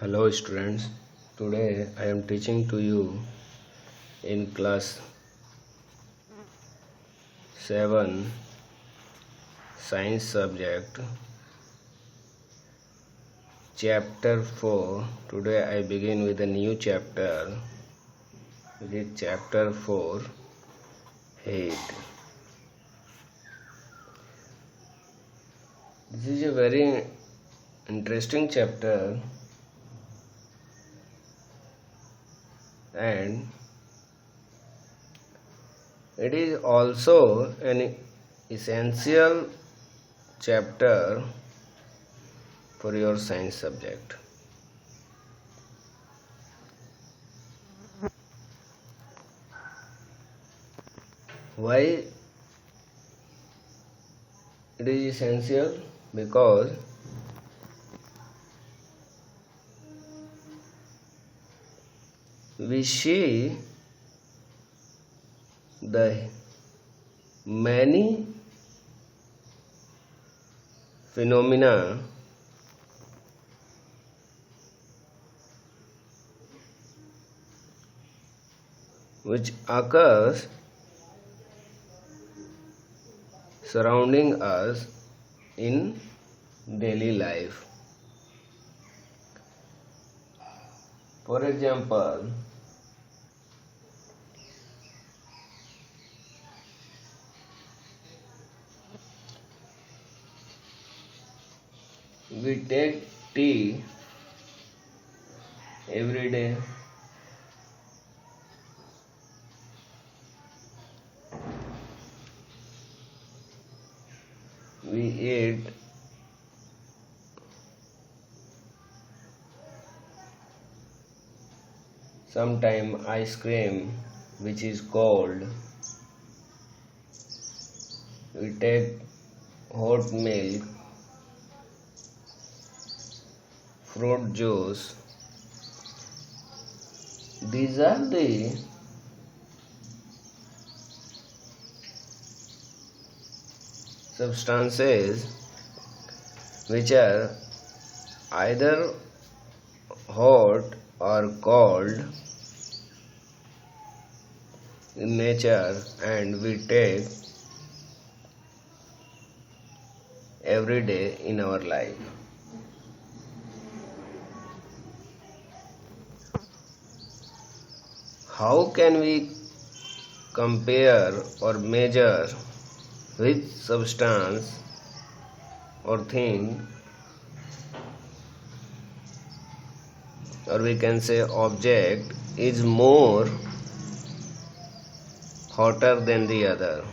Hello students, today I am teaching to you in class 7 science subject chapter 4. Today I begin with a new chapter, which is chapter 4, heat. This is a very interesting chapter and it is also an essential chapter for your science subject. Why it is essential? Because we see the many phenomena which occurs surrounding us in daily life. For example, we take tea every day. We eat sometime ice cream which is cold. We take hot milk, fruit juice. These are the substances which are either hot or cold in nature, and we take every day in our life. How can we compare or measure which substance or thing, or we can say object, is more hotter than the other?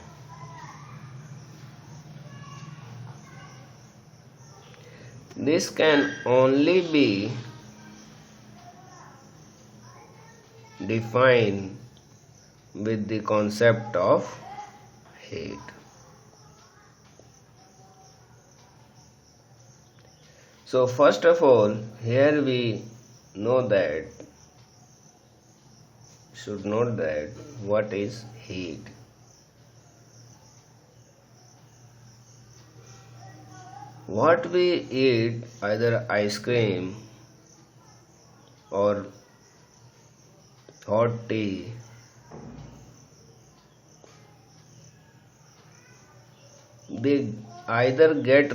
This can only be defined with the concept of heat. So first of all, here we should note that what is heat. What we eat, either ice cream or hot tea, they either get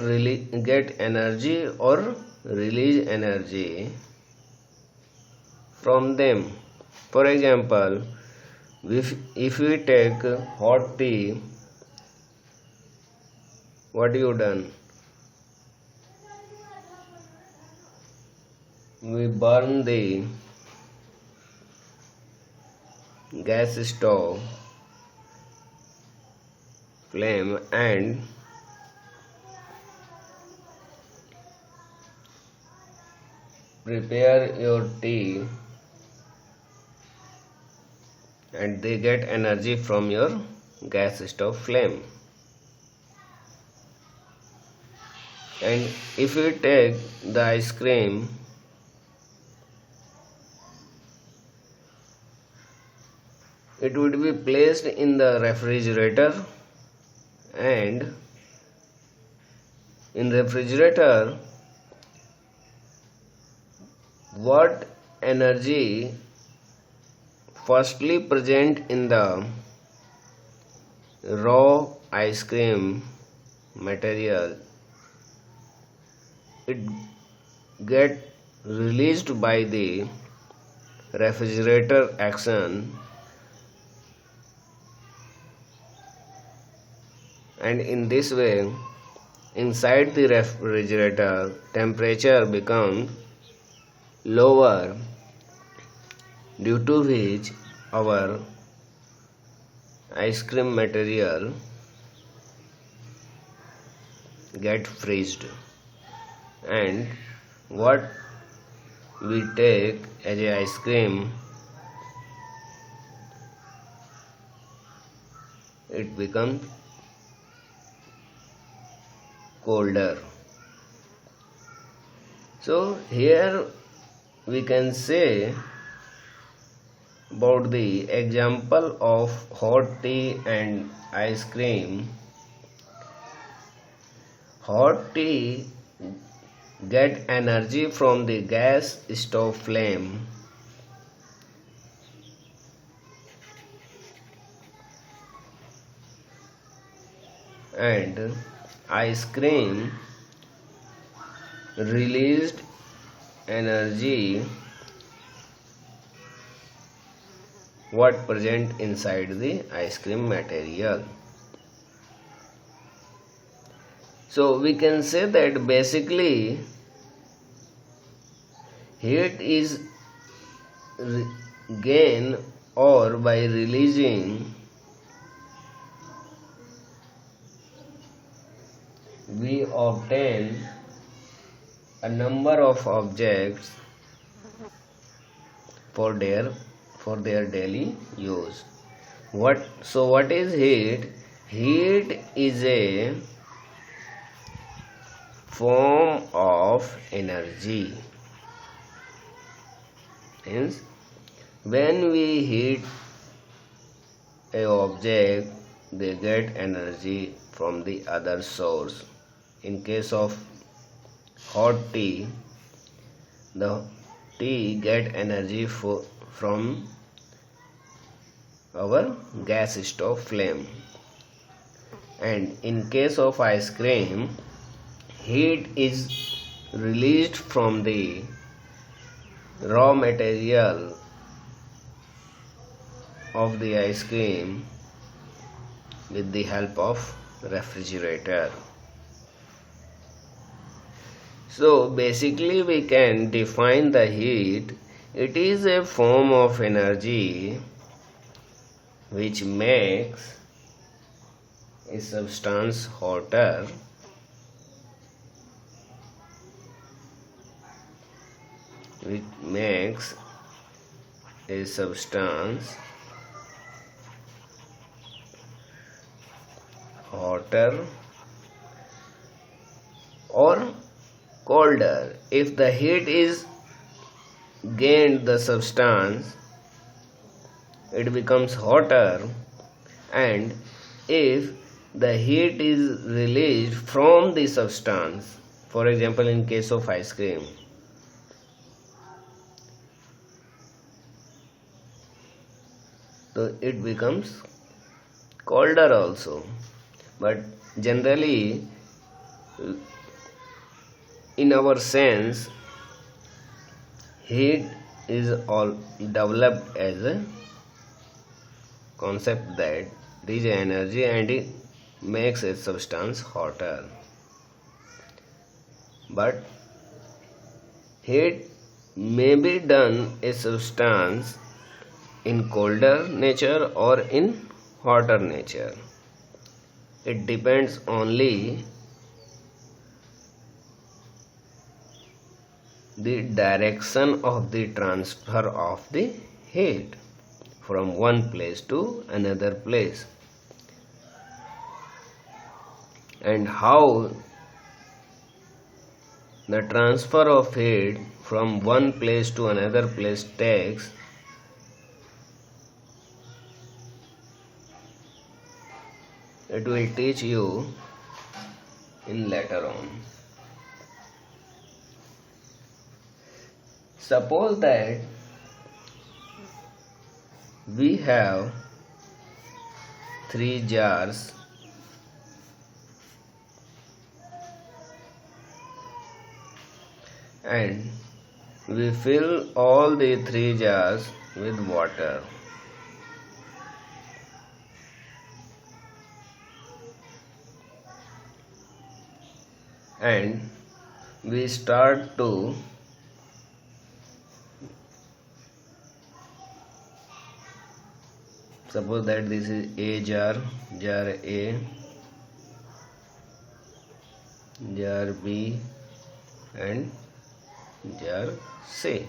energy or release energy from them. For example, if we take hot tea, what you done? We burn the gas stove flame and prepare your tea, and they get energy from your gas stove flame. And if you take the ice cream, it would be placed in the refrigerator, and in refrigerator what energy firstly present in the raw ice cream material, it get released by the refrigerator action, and in this way inside the refrigerator temperature becomes lower, due to which our ice cream material get freezed, and what we take as a ice cream, it becomes colder. So here we can say about the example of hot tea and ice cream. Hot tea get energy from the gas stove flame, and ice cream released energy what present inside the ice cream material. So we can say that basically heat is gained or by releasing we obtain a number of objects for their daily use. What is heat? Heat is a form of energy. Hence, when we heat a object, they get energy from the other source. In case of hot tea, the tea get energy from our gas stove flame, and in case of ice cream, heat is released from the raw material of the ice cream with the help of refrigerator. So basically we can define the heat. It is a form of energy which makes a substance hotter, which makes a substance hotter or colder. If the heat is gained the substance, it becomes hotter, and if the heat is released from the substance, for example in case of ice cream, so it becomes colder also. But generally in our sense, heat is all developed as a concept that there is energy and it makes a substance hotter. But heat may be done a substance in colder nature or in hotter nature. It depends only the direction of the transfer of the heat from one place to another place, and how the transfer of heat from one place to another place takes, it will teach you in later on. Suppose that we have 3 jars and we fill all the 3 jars with water. And we start to suppose that this is a jar, jar A, jar B and jar C.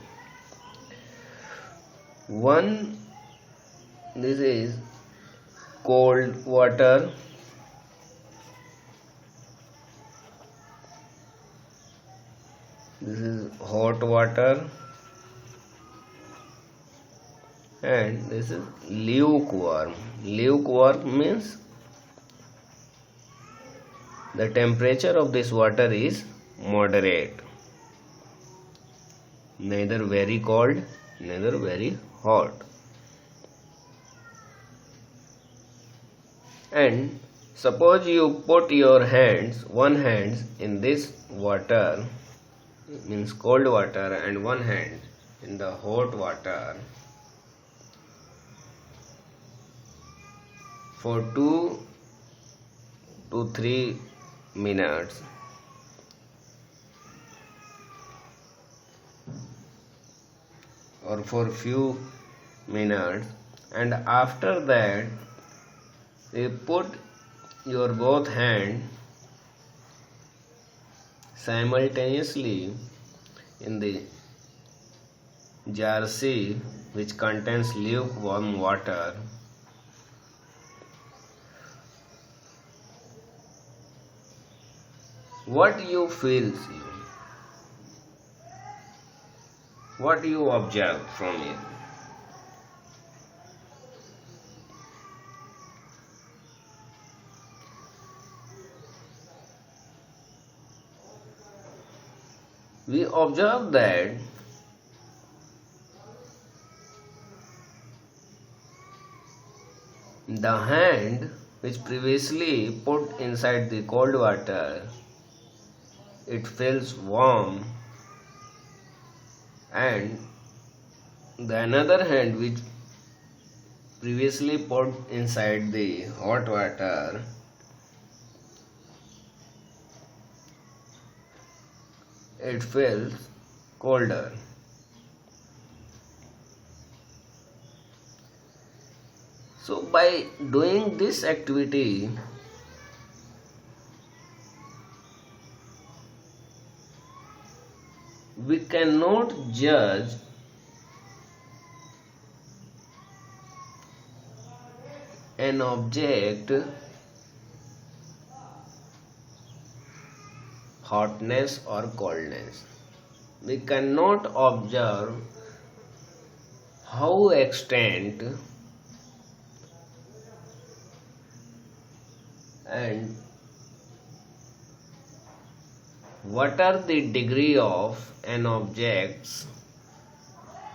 This is cold water, this is hot water, and this is lukewarm. Lukewarm means the temperature of this water is moderate, neither very cold, neither very hot. And suppose you put your one hand in this water, means cold water, and one hand in the hot water for 2 to 3 minutes. Or for few minutes, and after that you put your both hand simultaneously in the jar C, which contains lukewarm water. What you feel? What you observe from it? We observe that the hand which previously put inside the cold water, it feels warm, and the another hand which previously put inside the hot water, it feels colder. So by doing this activity, we cannot judge an object hotness or coldness. We cannot observe how extent and what are the degree of an object's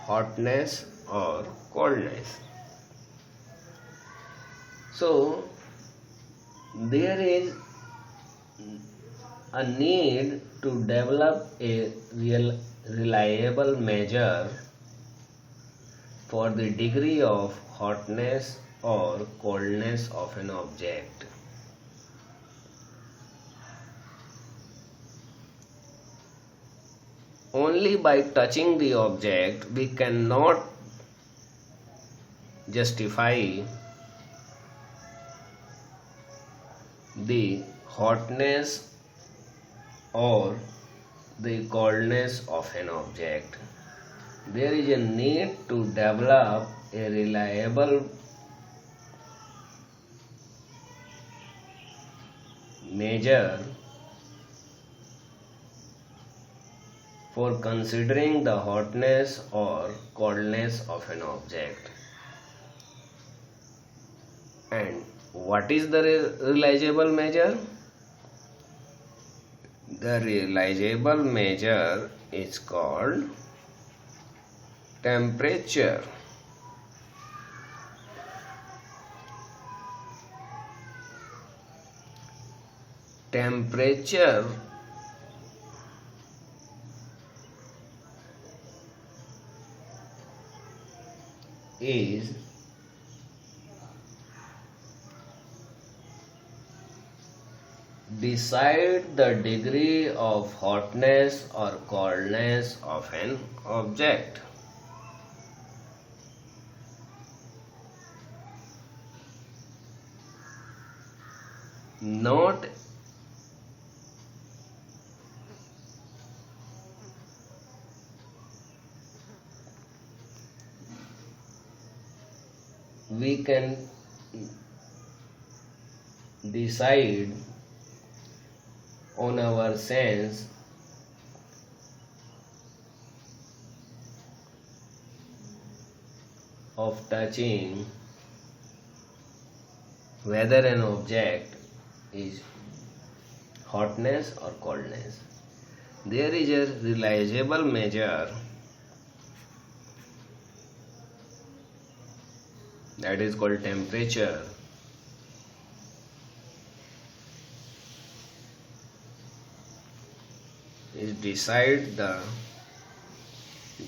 hotness or coldness. So there is a need to develop a reliable measure for the degree of hotness or coldness of an object. Only by touching the object we cannot justify the hotness or the coldness of an object. There is a need to develop a reliable measure for considering the hotness or coldness of an object. And what is the realizable measure? The realizable measure is called Temperature temperature is decide the degree of hotness or coldness of an object. Note we can decide on our sense of touching whether an object is hotness or coldness. There is a realizable measure that is called temperature. It decides the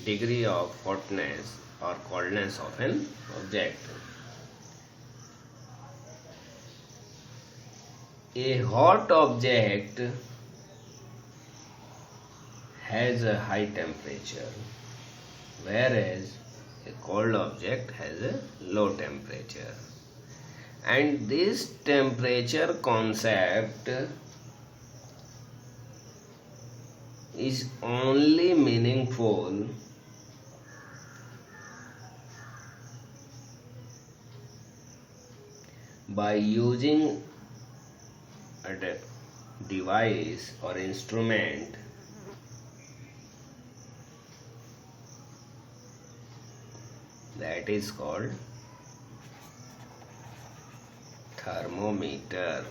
degree of hotness or coldness of an object. A hot object has a high temperature, whereas a cold object has a low temperature. And this temperature concept is only meaningful by using a device or instrument that is called thermometer.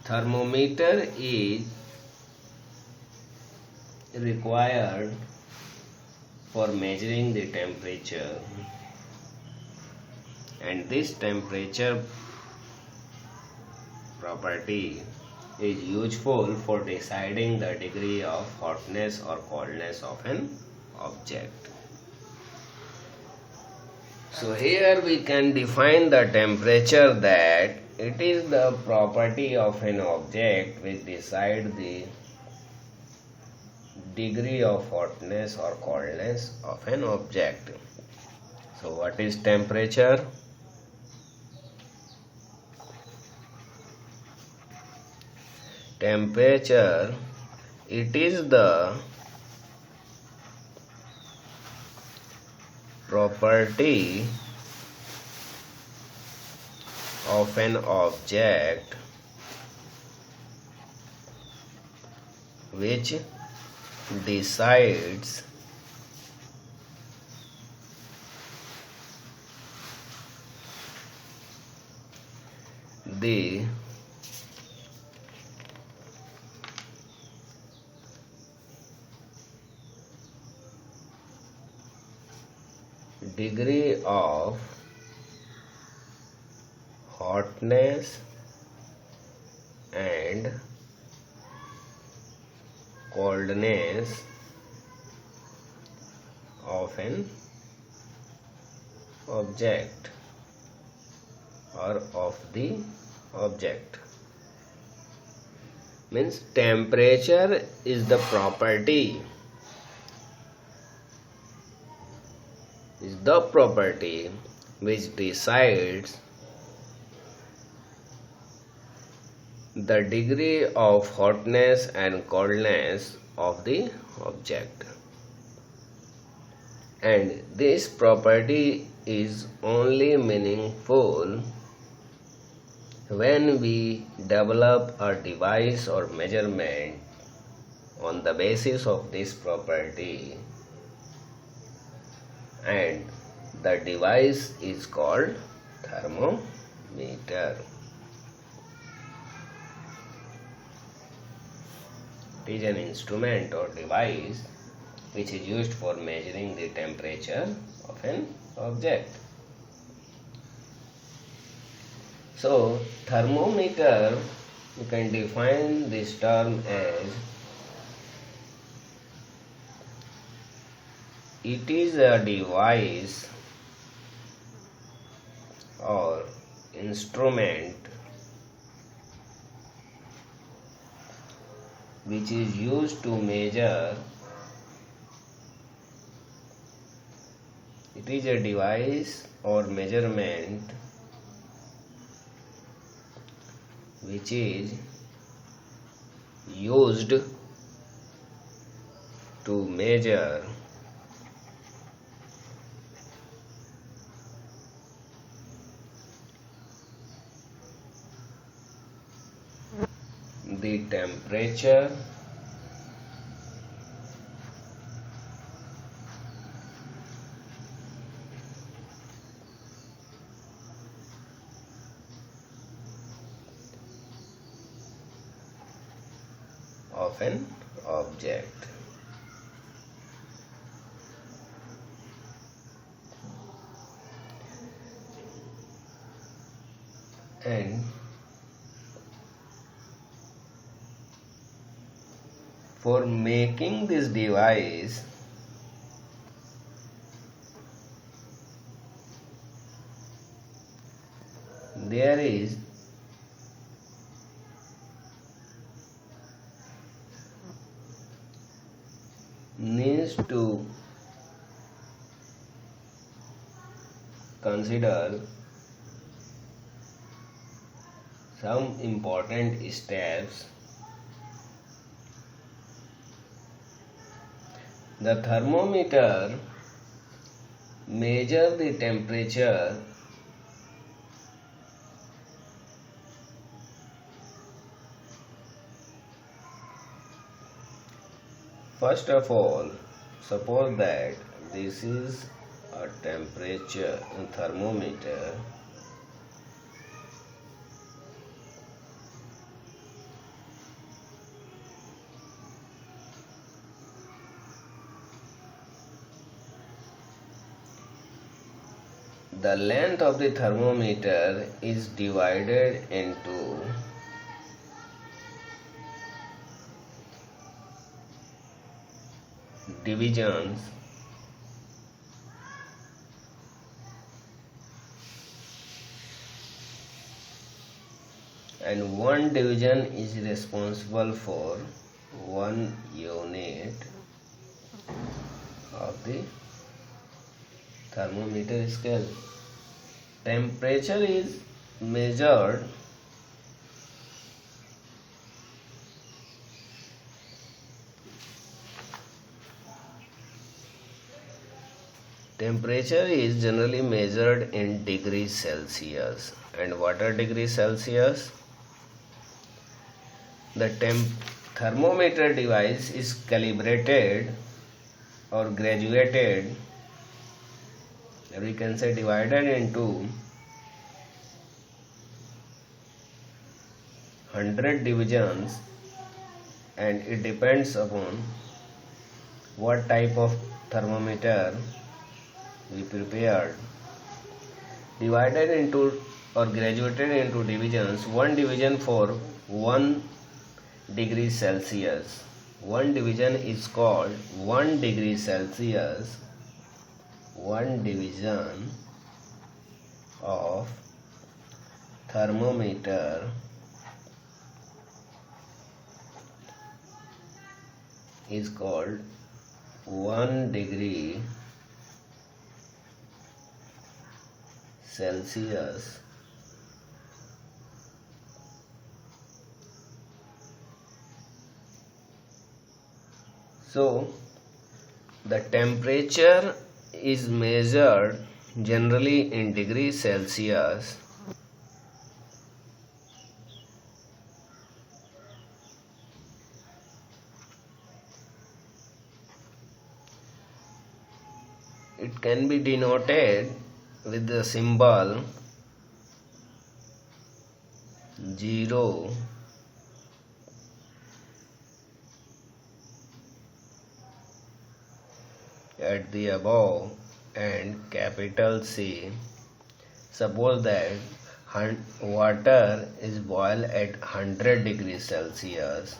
Thermometer is required for measuring the temperature, and this temperature property is useful for deciding the degree of hotness or coldness of an object. So here we can define the temperature that it is the property of an object which decides the degree of hotness or coldness of an object. So what is temperature? Temperature, it is the property of an object which decides the degree of hotness and coldness of an object or of the object. Means temperature is the property which decides the degree of hotness and coldness of the object, and this property is only meaningful when we develop a device or measurement on the basis of this property, and the device is called thermometer. It is an instrument or device which is used for measuring the temperature of an object. So, thermometer, you can define this term as it is a device or instrument which is used to measure. It is a device or measurement which is used to measure the temperature of an object. And for making this device, there is needs to consider some important steps. The thermometer measures the temperature first of all. Suppose that this is a temperature thermometer. The length of the thermometer is divided into divisions, and one division is responsible for 1 unit of the thermometer scale. Temperature is measured generally measured in degrees Celsius. And what are degrees Celsius? The thermometer device is calibrated or graduated, or we can say divided into 100 divisions, and it depends upon what type of thermometer we prepared. Divided into or graduated into divisions. One division for 1 degree Celsius. One division is called 1 degree Celsius. One division of thermometer is called 1 degree Celsius. So the temperature is measured generally in degrees Celsius. It can be denoted with the symbol 0, at the above and capital C. Suppose that water is boiled at 100 degrees Celsius.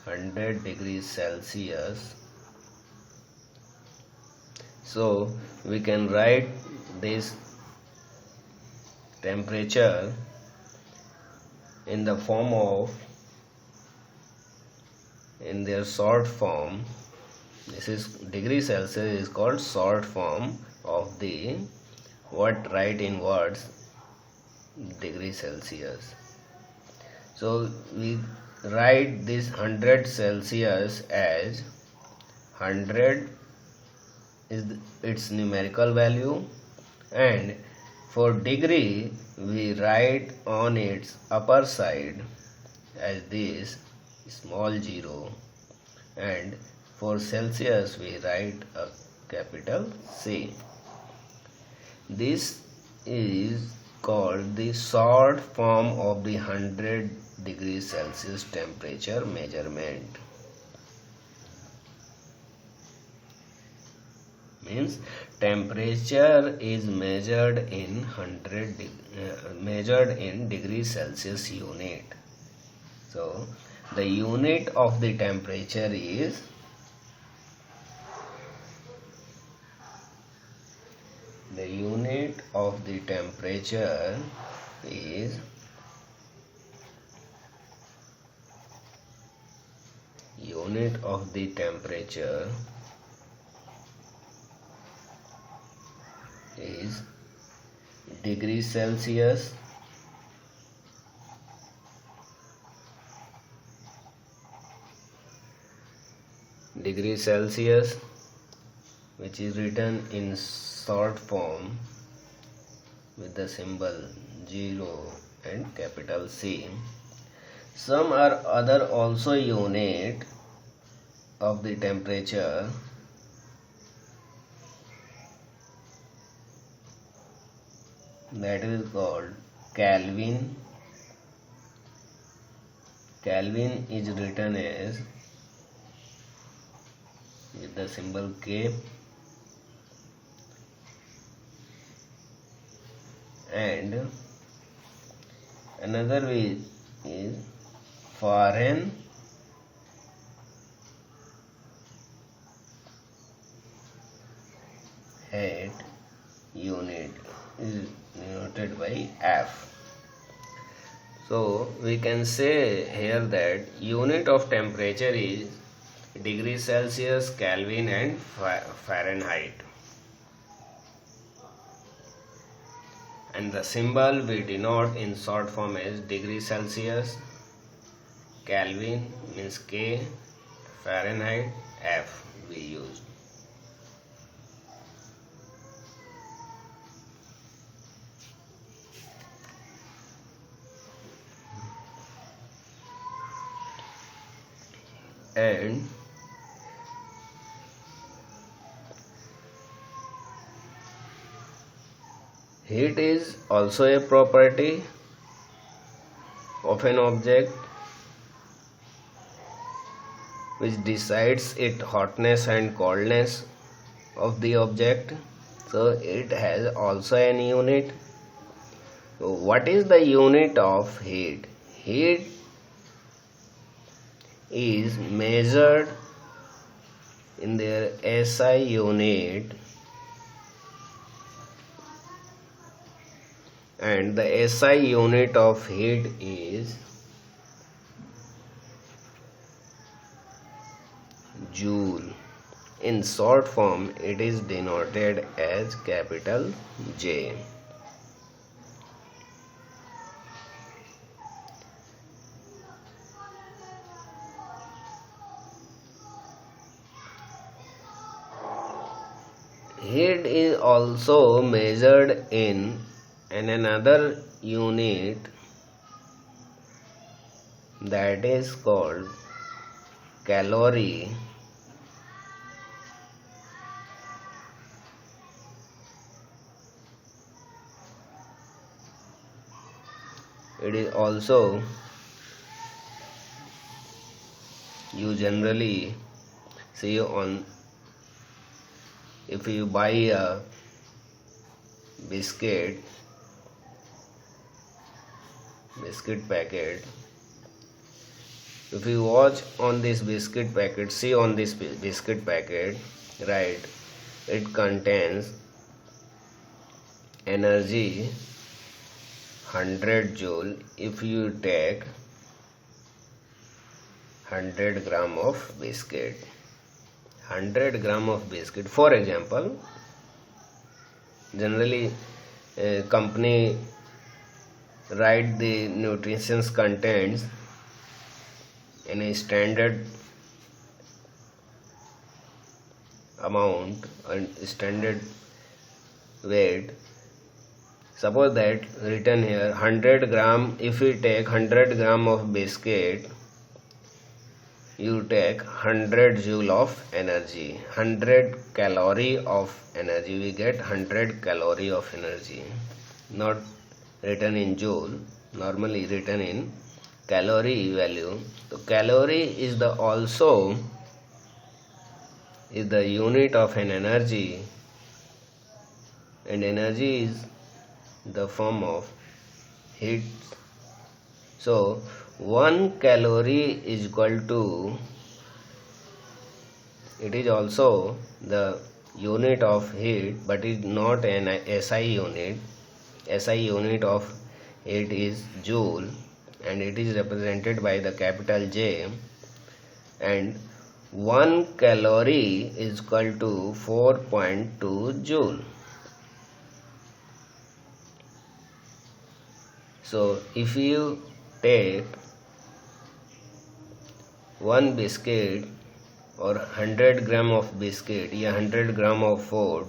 100 degrees Celsius. So we can write this temperature in the form of, in their short form. This is degree Celsius is called short form of the what write in words degree Celsius. So we write this 100 Celsius as 100 is its numerical value, and for degree we write on its upper side as this small 0, and for Celsius we write a capital C. This is called the short form of the 100 degrees Celsius temperature measurement. Means temperature is measured in degrees Celsius unit. So the unit of the temperature is unit of the temperature is degrees Celsius. Degree Celsius, which is written in short form with the symbol 0 and capital C. Some are other also unit of the temperature. That is called Kelvin. Kelvin is written as with the symbol K, and another way is Fahrenheit unit is denoted by F. So we can say here that unit of temperature is degrees Celsius, Kelvin and Fahrenheit. And the symbol we denote in short form as degree Celsius, Kelvin means K, Fahrenheit F we use. And heat is also a property of an object which decides its hotness and coldness of the object. So it has also an unit. So what is the unit of heat? Heat is measured in their SI unit, and the SI unit of heat is joule. In short form it is denoted as capital J. Heat is also measured in another unit that is called calorie. It is also you generally See on, if you buy a biscuit packet, if you watch on this biscuit packet, see on this biscuit packet, right, it contains energy 100 joule if you take 100 gram of biscuit. 100 gram of biscuit, for example, generally company write the nutrition contents in a standard amount and standard weight. Suppose that written here 100 gram, if we take 100 gram of biscuit, you take 100 joule of energy, 100 calorie of energy, we get 100 calorie of energy, not written in joule, normally written in calorie value. So calorie is the also is the unit of an energy, and energy is the form of heat. So 1 calorie is equal to, it is also the unit of heat, but is not an SI unit. SI unit of heat is joule, and it is represented by the capital J, and 1 calorie is equal to 4.2 joule. So if you take one biscuit or 100 gram of biscuit, या 100 gram of food,